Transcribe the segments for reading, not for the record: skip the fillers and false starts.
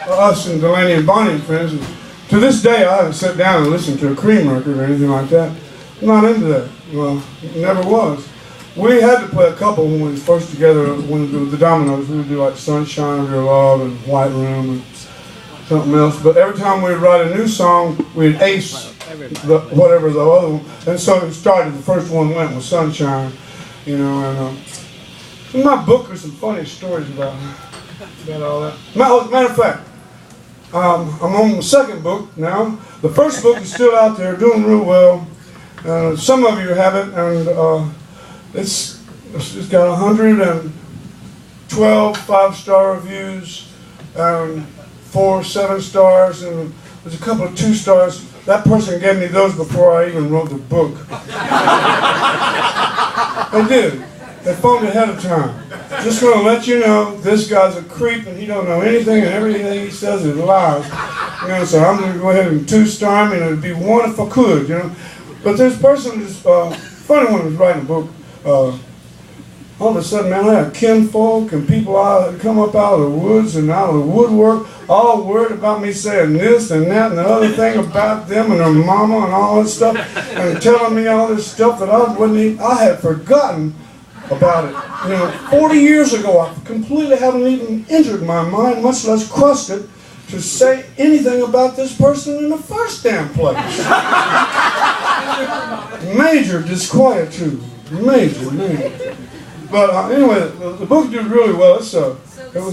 us and Delaney and Bonnie and friends. And to this day, I haven't sat down and listened to a Cream record or anything like that. I'm not into that. Well, never was. We had to play a couple when we was first together. When the Dominoes, we would do like Sunshine of Your Love and White Room and something else. But every time we'd write a new song, we'd ace whatever the other one. And so it started. The first one went with Sunshine, you know. And in my book, there's some funny stories about all that. Matter of fact, I'm on the second book now. The first book is still out there, doing real well. Some of you have it, and it's got 112 5-star reviews, and 4 7-stars, and there's a couple of 2 stars. That person gave me those before I even wrote the book. They did. They phoned ahead of time. Just going to let you know, this guy's a creep and he don't know anything, and everything he says is lies. You know, so I'm going to go ahead and 2-star him, and it'd be one if I could, you know. But this person is funny when I was writing a book. All of a sudden, man, I had kinfolk and people come up out of the woods and out of the woodwork, all worried about me saying this and that and the other thing about them and their mama and all this stuff, and telling me all this stuff that I had forgotten about it. You know, 40 years ago, I completely haven't even entered my mind, much less crossed it, to say anything about this person in the first damn place. Major disquietude. Major. But anyway, the book did really well. It was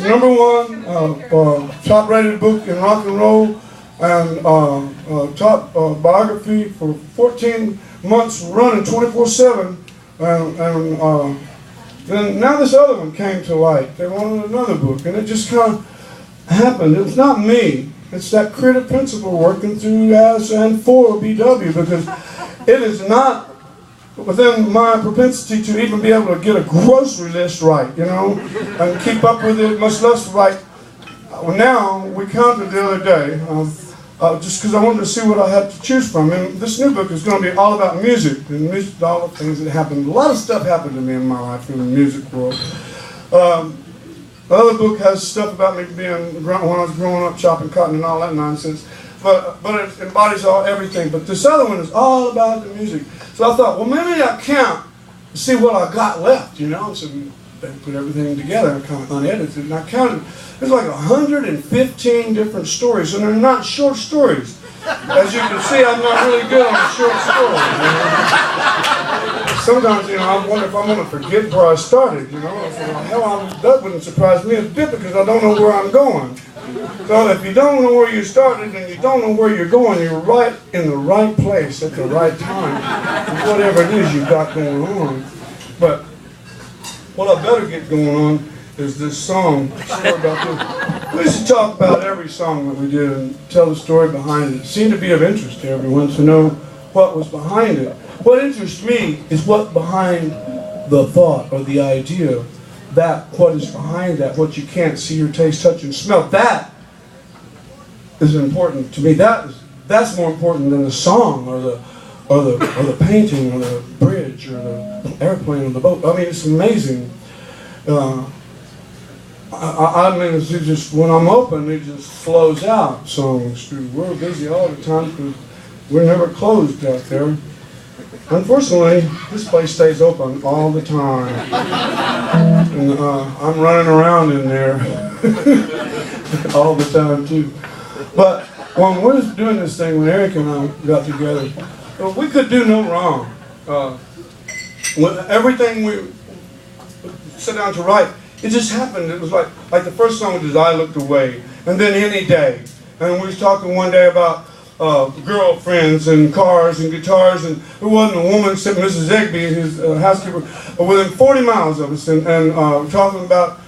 #1 top-rated book in rock and roll, and top biography for 14 months running 24/7. Then now this other one came to light. They wanted another book, and it just kind of happened. It's not me. It's that creative principle working through as and for BW, because it is not within my propensity to even be able to get a grocery list right, you know, and keep up with it, much less right. Now, we counted the other day, just because I wanted to see what I had to choose from. And this new book is going to be all about music, and music, all the things that happened. A lot of stuff happened to me in my life in the music world. The other book has stuff about me being, when I was growing up, chopping cotton and all that nonsense. But it embodies everything. But this other one is all about the music. So I thought, well, maybe I count to see what I got left, you know. So they put everything together, kind of unedited. And I counted, there's like 115 different stories, and they're not short stories. As you can see, I'm not really good on short stories. You know? Sometimes, you know, I wonder if I'm going to forget where I started, you know. I said, well, hell, that wouldn't surprise me a bit, because I don't know where I'm going. So if you don't know where you started and you don't know where you're going, you're right in the right place at the right time, whatever it is you've got going on. But what I better get going on is this song. We used to talk about every song that we did and tell the story behind it. It seemed to be of interest to everyone to know what was behind it. What interests me is what behind the thought or the idea, that what is behind that, what you can't see or taste, touch, and smell. That is important to me. That's more important than the song or the painting or the bridge or the airplane or the boat. I mean, it's amazing. I mean, it's just, when I'm open, it just flows out songs. We're busy all the time because we're never closed out there. Unfortunately, this place stays open all the time. And I'm running around in there all the time, too. But when we was doing this thing, when Eric and I got together, we could do no wrong. Everything we sit down to write, it just happened. It was like the first song was I Looked Away, and then Any Day. And we was talking one day about girlfriends and cars and guitars, and there wasn't a woman except Mrs. Egby, his housekeeper, within 40 miles of us, and talking about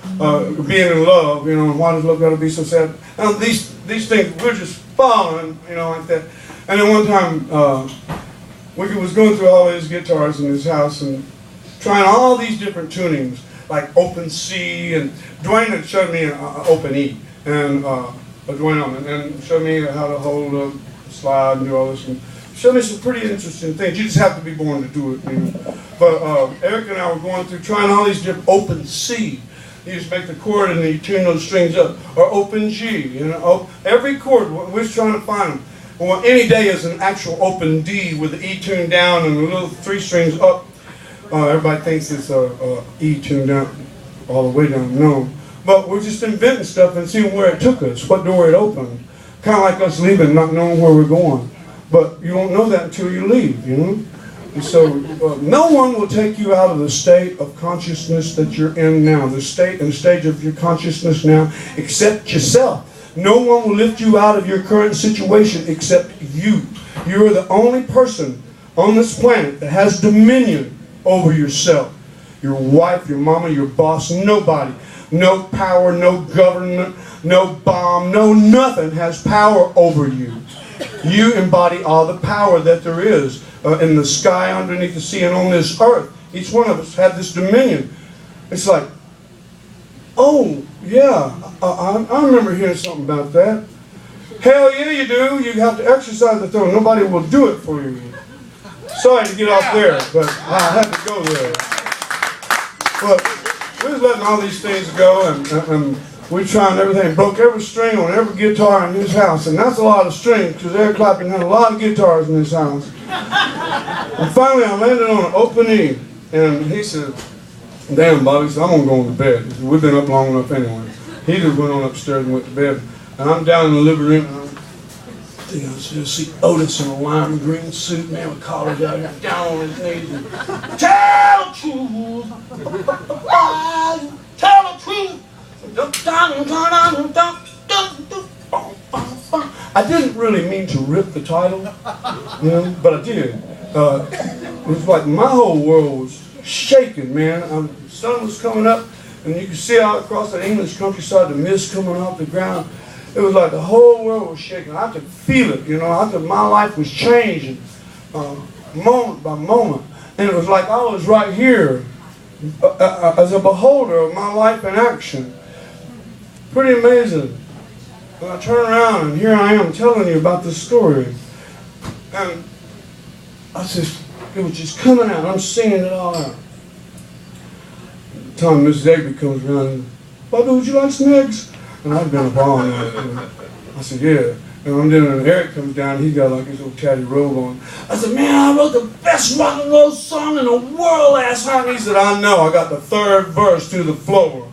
being in love, you know, and why does love got to be so sad? And these things, we're just following, you know, like that. And then one time, we was going through all his guitars in his house and trying all these different tunings, like open C, and Dwayne had showed me open E, and Dwayne Allman, and showed me how to hold a slide and do all this, and showed me some pretty interesting things. You just have to be born to do it, you know. But Eric and I were going through trying all these different open C, You just make the chord and you tune those strings up. Or open G, you know. Every chord, we're trying to find them. Well, any day is an actual open D with the E tuned down and the little 3 strings up. Everybody thinks it's a E tuned down all the way down. No. But we're just inventing stuff and seeing where it took us, what door it opened. Kind of like us leaving, not knowing where we're going. But you won't know that until you leave, you know. And so no one will take you out of the state of consciousness that you're in now, the state and stage of your consciousness now, except yourself. No one will lift you out of your current situation except you. You are the only person on this planet that has dominion over yourself. Your wife, your mama, your boss, nobody. No power, no government, no bomb, no nothing has power over you. You embody all the power that there is in the sky, underneath the sea, and on this earth. Each one of us have this dominion. It's like, oh, yeah, I remember hearing something about that. Hell yeah, you do. You have to exercise the throne. Nobody will do it for you. Sorry to get off there, but I had to go there. But we're letting all these things go, and we're trying everything. Broke every string on every guitar in this house, and that's a lot of strings, because Eric Clapton had a lot of guitars in this house. And finally, I landed on an open E, and he said, damn, Bobby, he said, I'm going to go on to bed. He said, we've been up long enough anyway. He just went on upstairs and went to bed. And I'm down in the living room, and I see Otis in a lime green suit, man, with collars out here, down on his knees, and tell the truth, tell the truth. I didn't really mean to rip the title, you know, but I did. It was like my whole world was shaking, man. The sun was coming up, and you could see out across the English countryside the mist coming off the ground. It was like the whole world was shaking. I could feel it, you know. My life was changing moment by moment. And it was like I was right here as a beholder of my life in action. Pretty amazing. And I turn around and here I am telling you about this story. And it was just coming out. I'm singing it all out. The time Mrs. Egby comes around, Bobby, would you like some eggs? And I've been up all night. I said, yeah. And then Eric comes down, he got like his little tatty robe on. I said, man, I wrote the best rock and roll song in the world last night. And he said, I know, I got the 3rd verse to the floor.